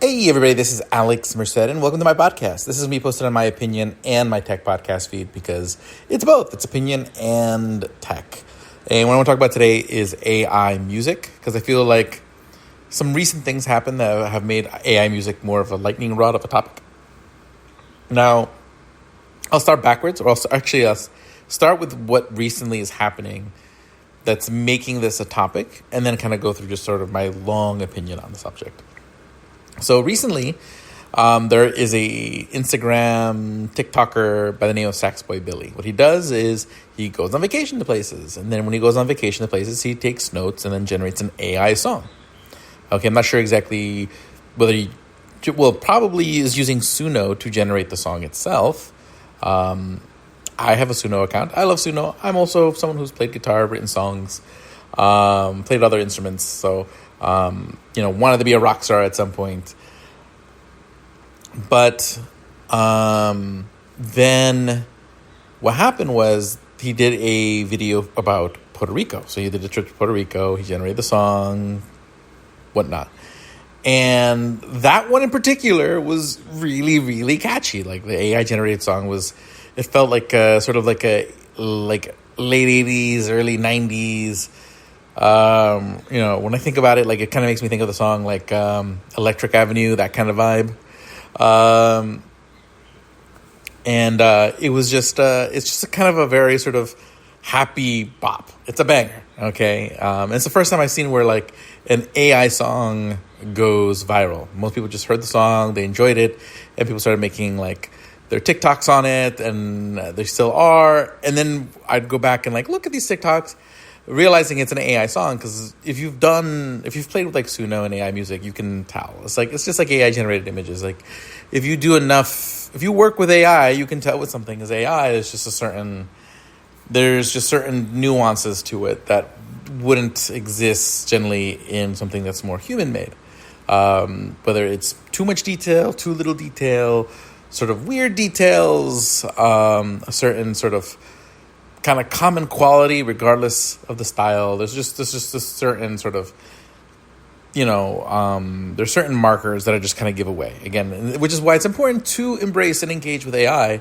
Hey everybody, this is Alex Merced and welcome to my podcast. This is me posted on my opinion and my tech podcast feed because it's both. It's opinion and tech. And what I want to talk about today is AI music because I feel like some recent things happened that have made AI music more of a lightning rod of a topic. Now, I'll start backwards, or I'll start with what recently is happening that's making this a topic and then kind of go through just sort of my long opinion on the subject. So recently, there is a Instagram TikToker by the name of Saxboy Billy. What he does is he goes on vacation to places. And then when he goes on vacation to places, he takes notes and then generates an AI song. Okay, I'm not sure exactly whether he... Well, probably is using Suno to generate the song itself. I have a Suno account. I love Suno. I'm also someone who's played guitar, written songs, played other instruments. So... wanted to be a rock star at some point. But then what happened was he did a video about Puerto Rico. So he did a trip to Puerto Rico. He generated the song, whatnot. And that one in particular was really, really catchy. Like the AI generated song it felt like sort of like a late 80s, early 90s. When I think about it, like it kind of makes me think of the song like Electric Avenue, that kind of vibe. It was just it's just a kind of a very sort of happy bop. It's a banger, okay? It's the first time I've seen where like an AI song goes viral. Most people just heard the song, they enjoyed it, and people started making like their TikToks on it, and they still are. And then I'd go back and like look at these TikToks, realizing it's an AI song, because if you've played with like Suno and AI music, you can tell. It's just like AI generated images. Like if you work with AI, you can tell what something is AI. There's just certain nuances to it that wouldn't exist generally in something that's more human made. Whether it's too much detail, too little detail, sort of weird details, a certain sort of kind of common quality regardless of the style. There's just a certain sort of, there's certain markers that I just kind of give away again, which is why it's important to embrace and engage with AI,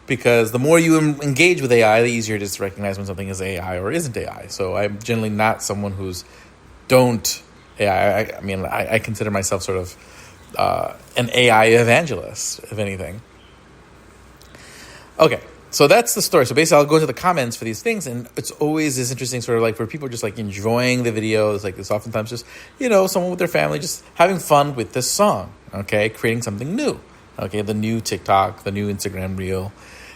because the more you engage with AI, the easier it is to recognize when something is AI or isn't AI. So I'm generally not someone who's don't AI. I consider myself sort of an AI evangelist, if anything. Okay. So that's the story. So basically, I'll go to the comments for these things, and it's always this interesting sort of like where people are just like enjoying the video. It's like it's oftentimes just, someone with their family just having fun with this song, okay, creating something new, okay, the new TikTok, the new Instagram reel.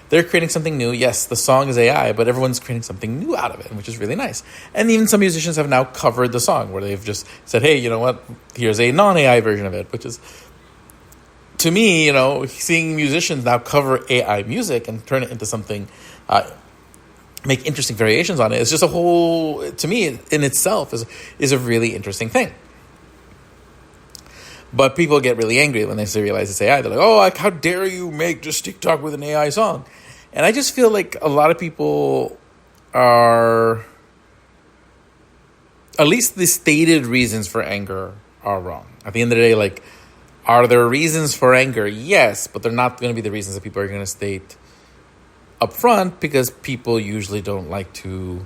They're creating something new. Yes, the song is AI, but everyone's creating something new out of it, which is really nice. And even some musicians have now covered the song where they've just said, hey, you know what, here's a non-AI version of it, which is... To me, seeing musicians now cover AI music and turn it into something, make interesting variations on it, is just a whole, to me, in itself, is a really interesting thing. But people get really angry when they realize it's AI. They're like, oh, how dare you make just TikTok with an AI song? And I just feel like a lot of people are, at least the stated reasons for anger are wrong. At the end of the day, like, are there reasons for anger? Yes, but they're not going to be the reasons that people are going to state up front, because people usually don't like to,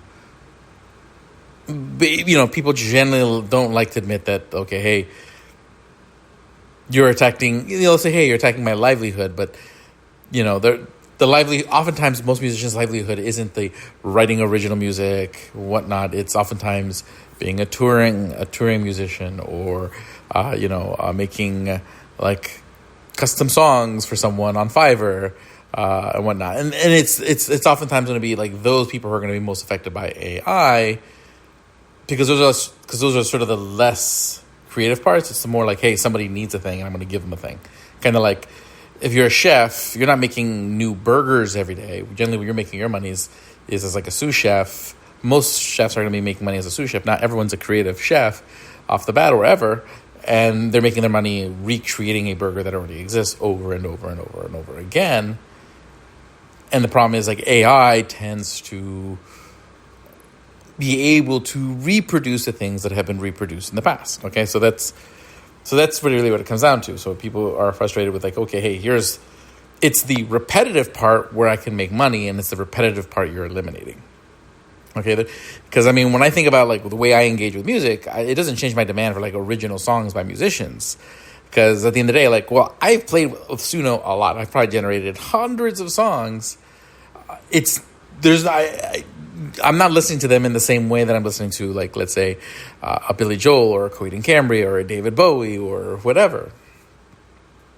people generally don't like to admit that, okay, hey, you're attacking, say, hey, you're attacking my livelihood, but, oftentimes most musicians' livelihood isn't the writing original music, whatnot. It's oftentimes being a touring musician, or making like custom songs for someone on Fiverr and whatnot. And it's oftentimes going to be like those people who are going to be most affected by AI, because those are sort of the less creative parts. It's the more like, hey, somebody needs a thing and I'm going to give them a thing. Kind of like if you're a chef, you're not making new burgers every day. Generally, when you're making your money is as like a sous chef. Most chefs are going to be making money as a sous chef. Not everyone's a creative chef off the bat or ever, and they're making their money recreating a burger that already exists over and over and over and over again. And the problem is, like, AI tends to be able to reproduce the things that have been reproduced in the past. Okay, so So that's really what it comes down to. So people are frustrated with like, okay, hey, it's the repetitive part where I can make money, and it's the repetitive part you're eliminating. Okay, because I mean, when I think about like the way I engage with music, it doesn't change my demand for like original songs by musicians. Because at the end of the day, like, well, I've played with Suno a lot. I've probably generated hundreds of songs. I'm not listening to them in the same way that I'm listening to, like, let's say, a Billy Joel or a Coheed and Cambria or a David Bowie or whatever.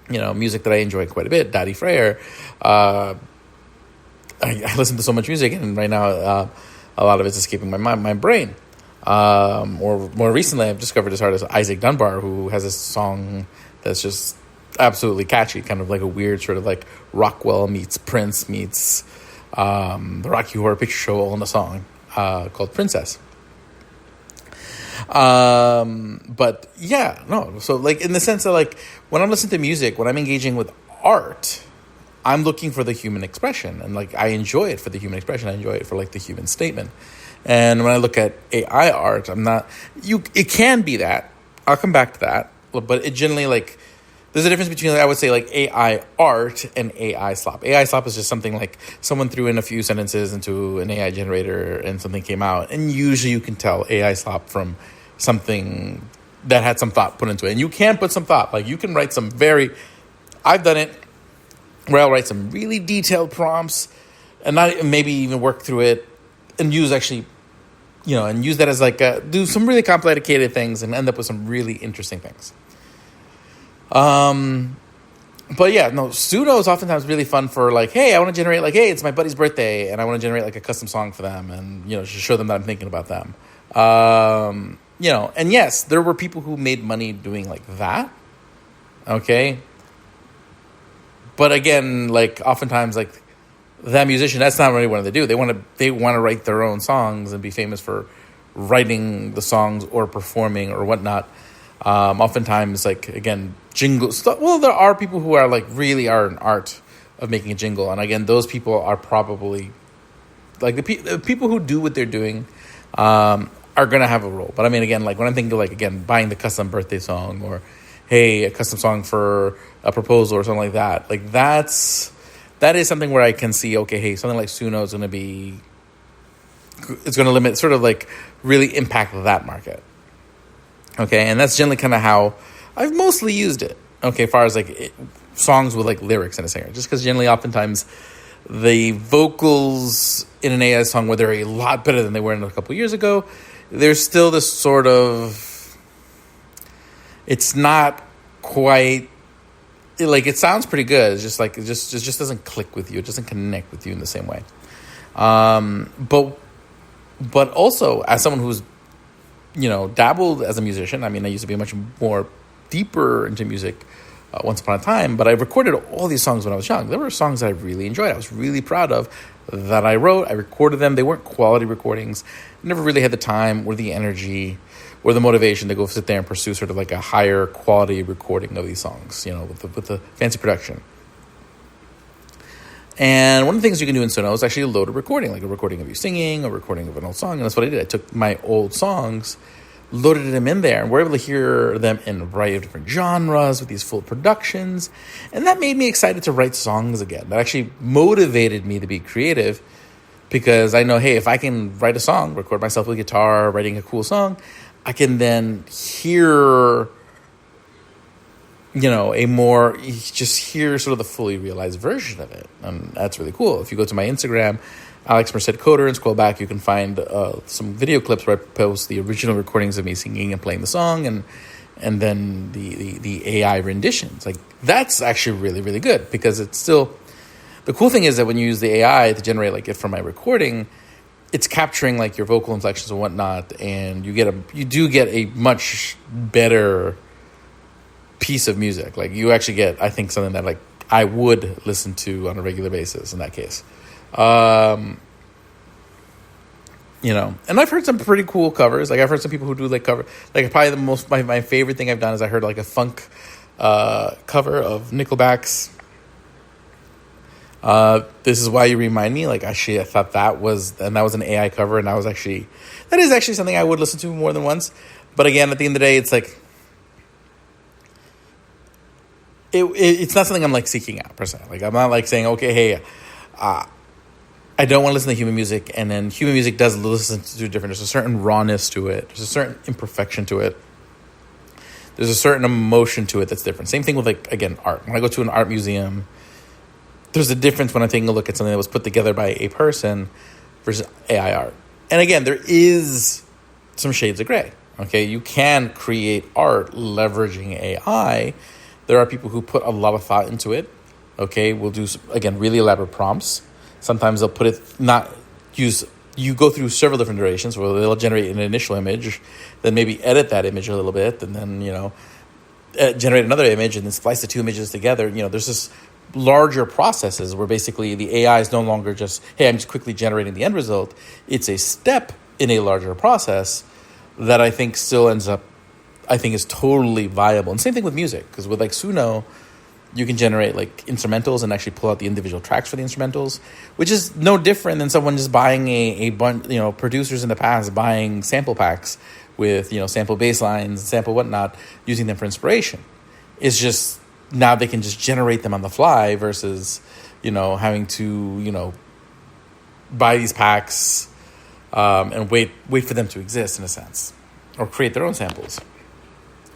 Music that I enjoy quite a bit. Daddy Frere. I listen to so much music, and right now a lot of it's escaping my brain. Or more recently, I've discovered this artist, Isaac Dunbar, who has a song that's just absolutely catchy, kind of like a weird sort of like Rockwell meets Prince meets the Rocky Horror Picture Show all in a song called Princess. But yeah, no. So like in the sense that like when I'm listening to music, when I'm engaging with art, I'm looking for the human expression, and like I enjoy it for the human expression. I enjoy it for like the human statement. And when I look at AI art, it can be that. I'll come back to that. But it generally, like, there's a difference between, I would say, like, AI art and AI slop. AI slop is just something like someone threw in a few sentences into an AI generator and something came out. And usually you can tell AI slop from something that had some thought put into it. And you can put some thought. Like, you can write I've done it where I'll write some really detailed prompts and not maybe even work through it. And use that as like do some really complicated things and end up with some really interesting things. But yeah, no, Suno is oftentimes really fun for like, hey, I want to generate like, hey, it's my buddy's birthday, and I want to generate like a custom song for them, and just show them that I'm thinking about them. And yes, there were people who made money doing like that. Okay, but again, like oftentimes like. That musician, that's not really what they do. They want to write their own songs and be famous for writing the songs or performing or whatnot. Oftentimes, like again, jingles. Well, there are people who are like really are an art of making a jingle, and again, those people are probably like the people who do what they're doing are gonna have a role. But I mean, again, like when I'm thinking like again, buying the custom birthday song or hey, a custom song for a proposal or something like that, like that is something where I can see, okay, hey, something like Suno is going to be, it's going to limit, sort of like really impact that market. Okay, and that's generally kind of how I've mostly used it. Okay, as far as like songs with like lyrics in a singer, just because generally oftentimes the vocals in an AI song, where they're a lot better than they were in a couple years ago, there's still this sort of, it's not quite, like it sounds pretty good. It's just like it just doesn't click with you. It doesn't connect with you in the same way. But also as someone who's dabbled as a musician. I mean, I used to be much more deeper into music once upon a time. But I recorded all these songs when I was young. There were songs that I really enjoyed. I was really proud of that I wrote. I recorded them. They weren't quality recordings. I never really had the time or the energy or the motivation to go sit there and pursue sort of like a higher quality recording of these songs, with the fancy production. And one of the things you can do in Suno is actually load a recording, like a recording of you singing, a recording of an old song. And that's what I did. I took my old songs, loaded them in there, and we're able to hear them in a variety of different genres with these full productions. And that made me excited to write songs again. That actually motivated me to be creative, because I know, hey, if I can write a song, record myself with guitar, writing a cool song, I can then hear, just hear sort of the fully realized version of it. And that's really cool. If you go to my Instagram, Alex Merced Coder, and scroll back, you can find some video clips where I post the original recordings of me singing and playing the song, and then the AI renditions. Like, that's actually really, really good, because it's still, the cool thing is that when you use the AI to generate like it from my recording, it's capturing like your vocal inflections and whatnot, and you do get a much better piece of music. Like, you actually get, I think, something that like I would listen to on a regular basis in that case. And I've heard some pretty cool covers. Like, I've heard some people who do like cover, like probably the most, my favorite thing I've done is I heard like a funk cover of Nickelback's This Is Why You Remind Me. Like, actually, I thought that was an AI cover, and that is actually something I would listen to more than once. But again, at the end of the day, it's like, it's not something I'm like seeking out per se. Like I'm not like saying, okay, hey, I don't want to listen to human music, and then human music does listen to different. There's a certain rawness to it. There's a certain imperfection to it. There's a certain emotion to it that's different. Same thing with, like, again, art. When I go to an art museum, there's a difference when I'm taking a look at something that was put together by a person versus AI art. And again, there is some shades of gray. Okay, you can create art leveraging AI. There are people who put a lot of thought into it. Okay, we'll do, again, really elaborate prompts. Sometimes they'll put it, you go through several different iterations where they'll generate an initial image, then maybe edit that image a little bit, and then, generate another image and then splice the two images together. There's this larger processes where basically the AI is no longer just, hey, I'm just quickly generating the end result. It's a step in a larger process that I think still ends up, is totally viable. And same thing with music, because with like Suno, you can generate like instrumentals and actually pull out the individual tracks for the instrumentals, which is no different than someone just buying a bunch, producers in the past buying sample packs with, sample bass lines, sample whatnot, using them for inspiration. It's just now they can just generate them on the fly versus, having to, buy these packs and wait for them to exist in a sense, or create their own samples.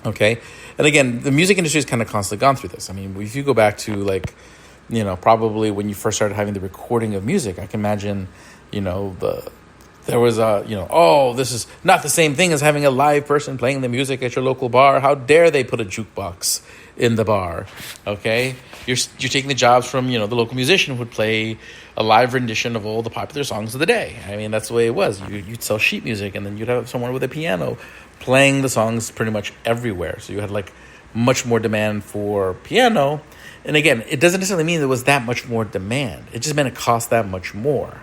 Okay. And again, the music industry has kind of constantly gone through this. I mean, if you go back to like, probably when you first started having the recording of music, I can imagine, there was this is not the same thing as having a live person playing the music at your local bar. How dare they put a jukebox in the bar? Okay. You're taking the jobs from, the local musician who would play a live rendition of all the popular songs of the day. I mean, that's the way it was. You'd sell sheet music, and then you'd have someone with a piano playing the songs pretty much everywhere. So you had like much more demand for piano. And again, it doesn't necessarily mean there was that much more demand. It just meant it cost that much more.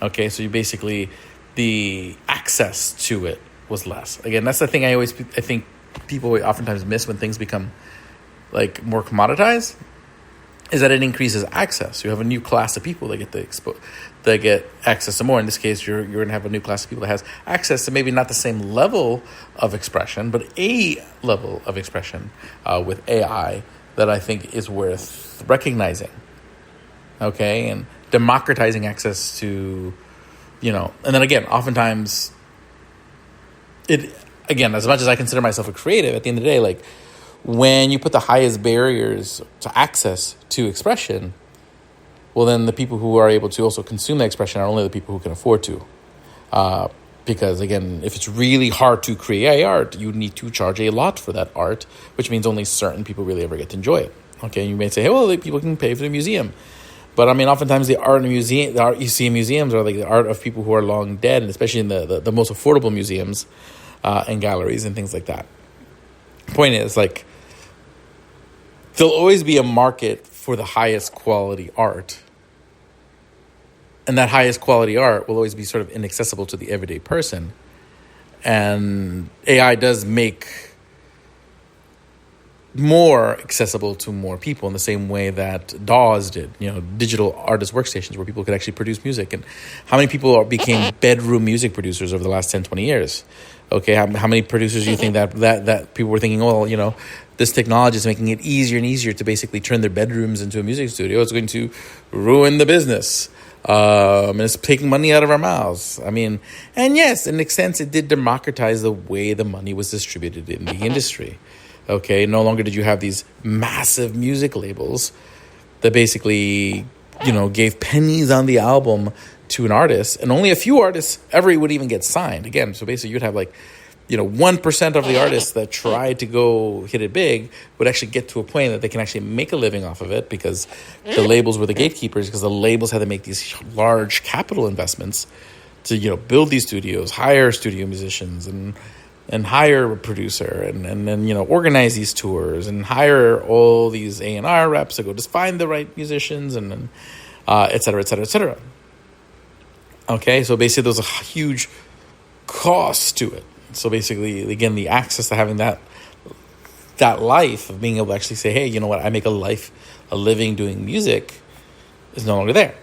Okay, so you basically, the access to it was less. Again, that's the thing I think people oftentimes miss when things become like more commoditized, is that it increases access. You have a new class of people that get access to more. In this case, you're going to have a new class of people that has access to maybe not the same level of expression, but a level of expression with AI that I think is worth recognizing. Okay, and democratizing access to, and then again, oftentimes, as much as I consider myself a creative, at the end of the day, like, when you put the highest barriers to access to expression, well, then the people who are able to also consume that expression are only the people who can afford to. Because, again, if it's really hard to create art, you need to charge a lot for that art, which means only certain people really ever get to enjoy it. Okay, you may say, hey, well, people can pay for the museum. But, I mean, oftentimes the art you see in museums are like the art of people who are long dead, and especially in the most affordable museums and galleries and things like that. Point is, like, there'll always be a market for the highest quality art. And that highest quality art will always be sort of inaccessible to the everyday person. And AI does make more accessible to more people in the same way that DAWs did, digital artist workstations where people could actually produce music. And how many people became bedroom music producers over the last 10, 20 years? Okay, how many producers do you think that people were thinking, well, this technology is making it easier and easier to basically turn their bedrooms into a music studio. It's going to ruin the business. And it's taking money out of our mouths. I mean, and yes, in a sense, it did democratize the way the money was distributed in the industry. Okay, no longer did you have these massive music labels that basically, gave pennies on the album to an artist, and only a few artists ever would even get signed. Again, so basically you'd have like, 1% of the artists that tried to go hit it big would actually get to a point that they can actually make a living off of it, because the labels were the gatekeepers, because the labels had to make these large capital investments to, build these studios, hire studio musicians, and hire a producer, and then, organize these tours, and hire all these A&R reps to go just find the right musicians, and et cetera, et cetera, et cetera. Okay, so basically there's a huge cost to it. So basically, again, the access to having that life of being able to actually say, hey, you know what, I make a living doing music is no longer there.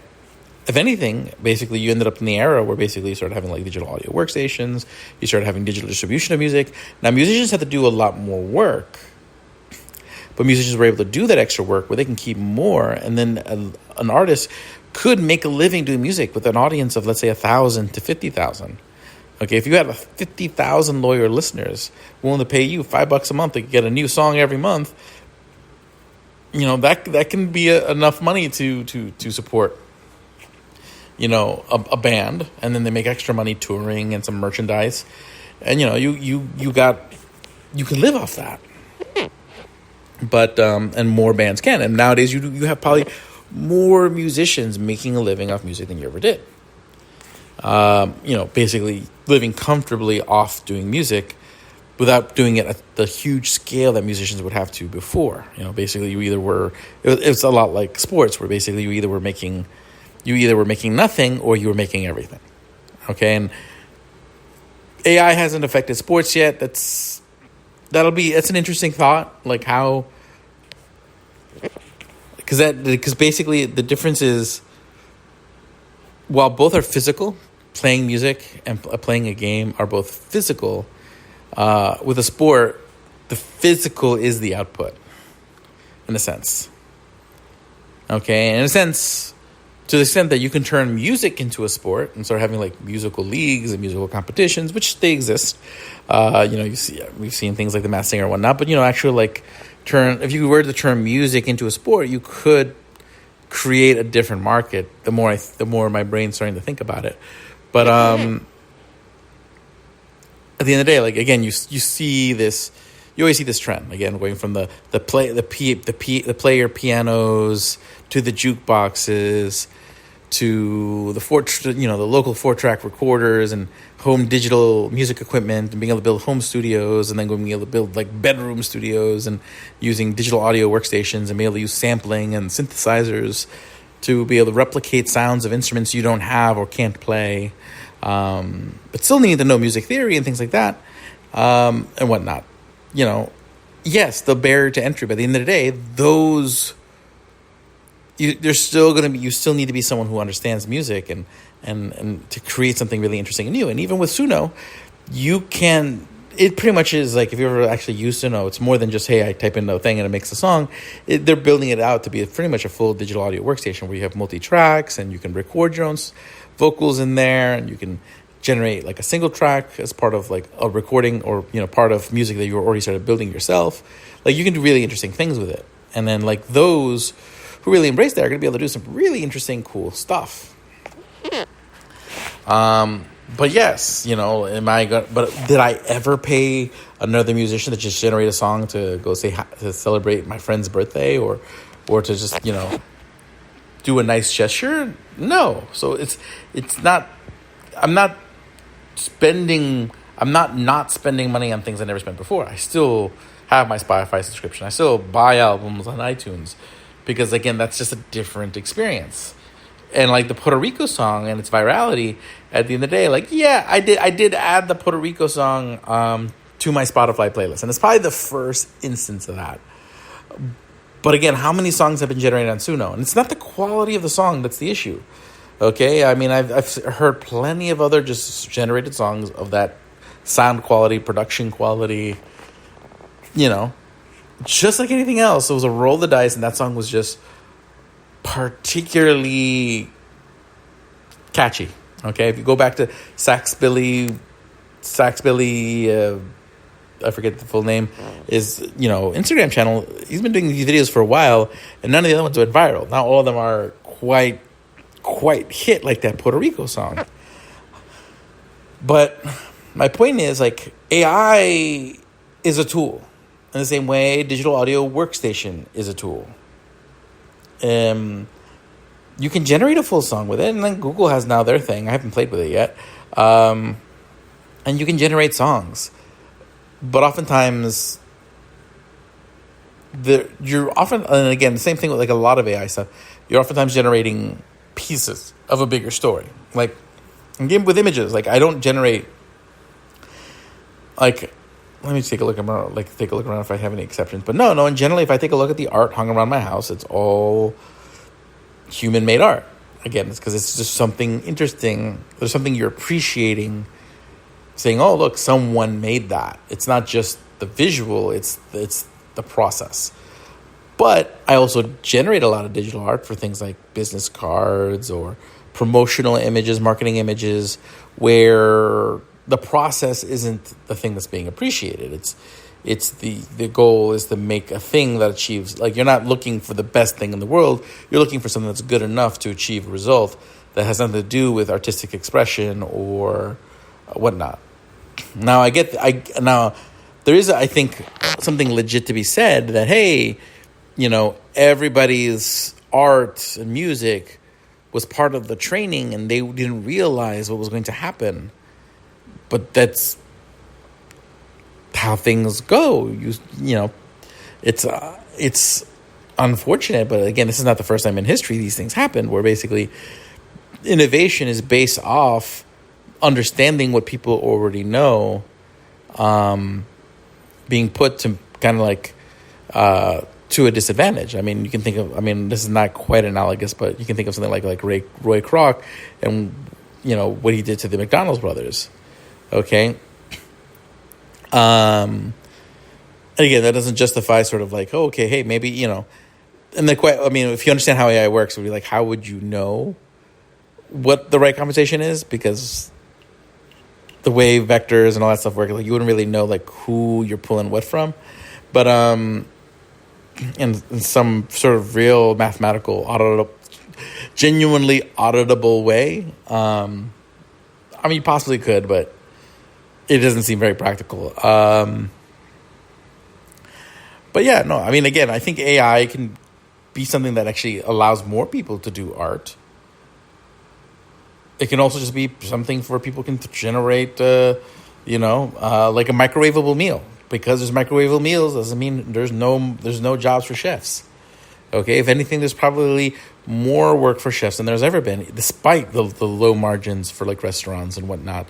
If anything, basically you ended up in the era where basically you started having like digital audio workstations, you started having digital distribution of music. Now musicians have to do a lot more work, but musicians were able to do that extra work where they can keep more, and then an artist could make a living doing music with an audience of, let's say, 1,000 to 50,000. Okay, if you have 50,000 loyal listeners willing to pay you $5 a month to get a new song every month, that can be enough money to support a band, and then they make extra money touring and some merchandise, and you can live off that. But and more bands can, and nowadays you have probably more musicians making a living off music than you ever did. Basically living comfortably off doing music without doing it at the huge scale that musicians would have to before. Basically you either were, it's a lot like sports, where basically you either were making nothing or you were making everything. Okay, and AI hasn't affected sports yet. That's an interesting thought, like how, because basically the difference is, while both are physical, playing music and playing a game are both physical, with a sport, the physical is the output, in a sense. Okay, and in a sense, to the extent that you can turn music into a sport and start having like musical leagues and musical competitions, which they exist. We've seen things like the Masked Singer and whatnot, but actually if you were to turn music into a sport, you could create a different market. The more my brain's starting to think about it, but at the end of the day, again, you see this. You always see this trend again, going from the player pianos to the jukeboxes to the local 4-track recorders and home digital music equipment, and being able to build home studios, and then being able to build bedroom studios and using digital audio workstations and being able to use sampling and synthesizers to be able to replicate sounds of instruments you don't have or can't play, but still need to know music theory and things like that, and whatnot. Yes, the barrier to entry, but at the end of the day, you still need to be someone who understands music and to create something really interesting and new. And even with Suno, it pretty much is like, if you ever actually use Suno, it's more than just, hey, I type in a thing and it makes a song. They're building it out to be pretty much a full digital audio workstation where you have multi-tracks and you can record your own vocals in there, and you can generate a single track as part of a recording, or part of music that you already started building yourself. You can do really interesting things with it, and then those who really embrace that are going to be able to do some really interesting, cool stuff. But yes, but did I ever pay another musician to just generate a song to go to celebrate my friend's birthday, or to just do a nice gesture? No. So it's not. I'm not spending money on things I never spent before. I still have my Spotify subscription. I still buy albums on iTunes, because again, that's just a different experience. And the Puerto Rico Song and its virality, at the end of the day, I did add the Puerto Rico Song to my Spotify playlist, and it's probably the first instance of that. But again, how many songs have been generated on Suno? And it's not the quality of the song that's the issue. Okay, I mean, I've heard plenty of other just generated songs of that sound quality, production quality, just like anything else. It was a roll of the dice, and that song was just particularly catchy. Okay, if you go back to Saxboy, I forget the full name, is, Instagram channel, he's been doing these videos for a while, and none of the other ones went viral. Not all of them are quite hit like that Puerto Rico song. But my point is, AI is a tool in the same way digital audio workstation is a tool. You can generate a full song with it, and then Google has now their thing. I haven't played with it yet. And you can generate songs. But oftentimes, and again, the same thing with a lot of AI stuff, you're oftentimes generating pieces of a bigger story. Again, with images, I don't generate, let me take a look around, if I have any exceptions. But no, and generally, if I take a look at the art hung around my house, it's all human-made art. Again, it's because it's just something interesting. There's something you're appreciating, saying, oh, look, someone made that. It's not just the visual, it's the process. But I also generate a lot of digital art for things like business cards or promotional images, marketing images, where the process isn't the thing that's being appreciated. It's the goal is to make a thing that achieves, like, you're not looking for the best thing in the world. You're looking for something that's good enough to achieve a result that has nothing to do with artistic expression or whatnot. Now now there is, I think, something legit to be said that, hey, everybody's art and music was part of the training and they didn't realize what was going to happen. But that's how things go. It's unfortunate, but again, this is not the first time in history these things happened, where basically innovation is based off understanding what people already know, being put to kind of like to a disadvantage. I mean, you can think of, this is not quite analogous, but you can think of something like Roy Kroc and, what he did to the McDonald's brothers. Okay. And again, that doesn't justify sort of like, oh, okay, hey, maybe, and if you understand how AI works, it would be like, how would you know what the right conversation is? Because the way vectors and all that stuff work, like, you wouldn't really know like who you're pulling what from. But in some sort of real mathematical, genuinely auditable way, you possibly could, but it doesn't seem very practical. But yeah, no, again, I think AI can be something that actually allows more people to do art. It can also just be something for people can generate, like a microwavable meal. Because there's microwavable meals doesn't mean there's no jobs for chefs. Okay, if anything, there's probably more work for chefs than there's ever been, despite the low margins for like restaurants and whatnot.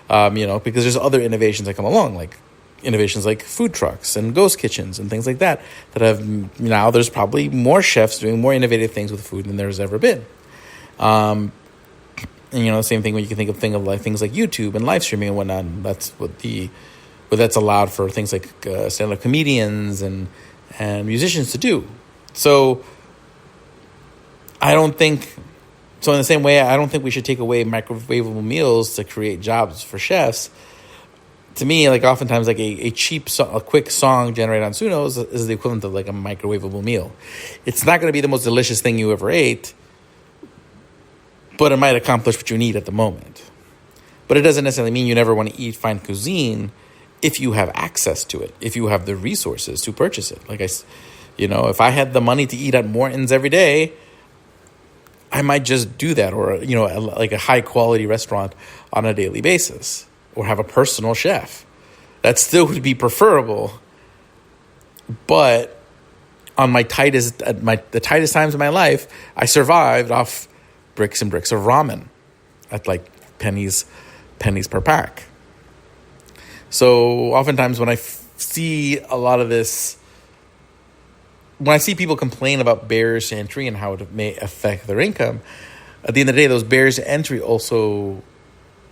Because there's other innovations that come along, like innovations like food trucks and ghost kitchens and things like that have now there's probably more chefs doing more innovative things with food than there's ever been. And the same thing when you can think of things like YouTube and live streaming and whatnot. And that's that's allowed for things like stand-up comedians and musicians to do. So in the same way, I don't think we should take away microwavable meals to create jobs for chefs. To me, like, oftentimes, like a quick song generated on Suno is the equivalent of like a microwavable meal. It's not going to be the most delicious thing you ever ate, but it might accomplish what you need at the moment. But it doesn't necessarily mean you never want to eat fine cuisine if you have access to it, if you have the resources to purchase it. Like if I had the money to eat at Morton's every day, I might just do that, or like a high quality restaurant on a daily basis, or have a personal chef. That still would be preferable. But on the tightest times of my life, I survived off bricks and bricks of ramen at like pennies per pack. So oftentimes when I see a lot of this, when I see people complain about barriers to entry and how it may affect their income, at the end of the day, those barriers to entry also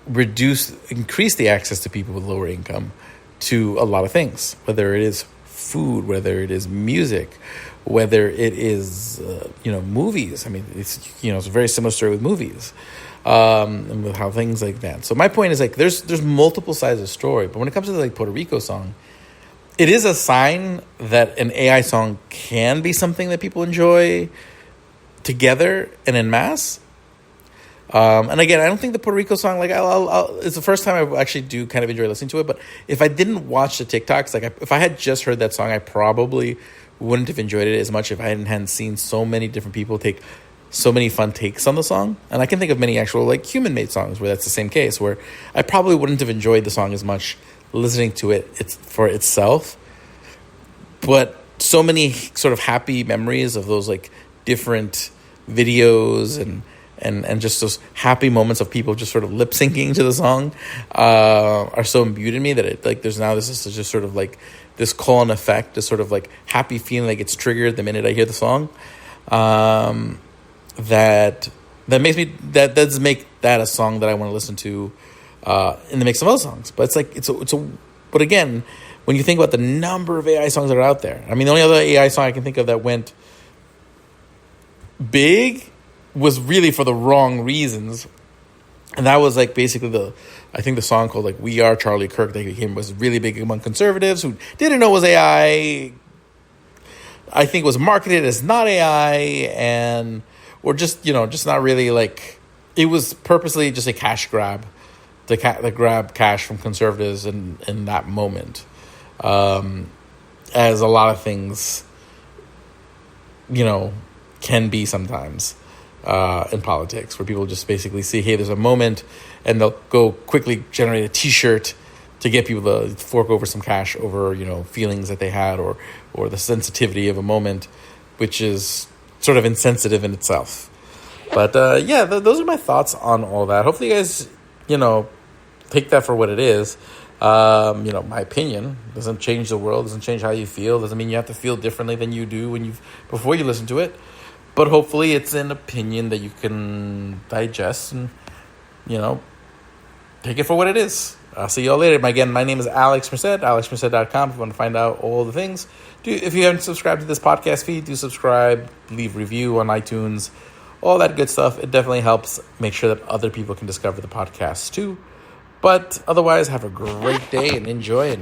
increase the access to people with lower income to a lot of things, whether it is food, whether it is music, whether it is, movies. It's a very similar story with movies, and with how things like that. So my point is, like, there's multiple sides of the story, but when it comes to like Puerto Rico Song, it is a sign that an AI song can be something that people enjoy together and en masse. And again, I don't think the Puerto Rico Song, like, it's the first time I actually do kind of enjoy listening to it. But if I didn't watch the TikToks, like, if I had just heard that song, I probably wouldn't have enjoyed it as much if I hadn't seen so many different people take so many fun takes on the song. And I can think of many actual, like, human-made songs where that's the same case, where I probably wouldn't have enjoyed the song as much listening to it's for itself. But so many sort of happy memories of those, like, different videos and just those happy moments of people just sort of lip syncing to the song are so imbued in me that it, like, this is just sort of like this call and effect, this sort of like happy feeling like it's triggered the minute I hear the song. That does make that a song that I want to listen to in the mix of other songs. But it's like but again, when you think about the number of AI songs that are out there. I mean, the only other AI song I can think of that went big was really for the wrong reasons. And that was like basically I think the song called like We Are Charlie Kirk that was really big among conservatives who didn't know it was AI. I think was marketed as not AI or just not really like, it was purposely just a cash grab to grab cash from conservatives in that moment. As a lot of things, can be sometimes in politics, where people just basically see, hey, there's a moment, and they'll go quickly generate a T-shirt to get people to fork over some cash over, feelings that they had or the sensitivity of a moment, which is sort of insensitive in itself. But those are my thoughts on all that. Hopefully you guys, take that for what it is. My opinion doesn't change the world, doesn't change how you feel, doesn't mean you have to feel differently than you do before you listen to it. But hopefully it's an opinion that you can digest and, take it for what it is. I'll see you all later. Again, my name is Alex Merced, alexmerced.com if you want to find out all the things. If you haven't subscribed to this podcast feed, do subscribe, leave review on iTunes, all that good stuff. It definitely helps make sure that other people can discover the podcast too. But otherwise, have a great day and enjoy.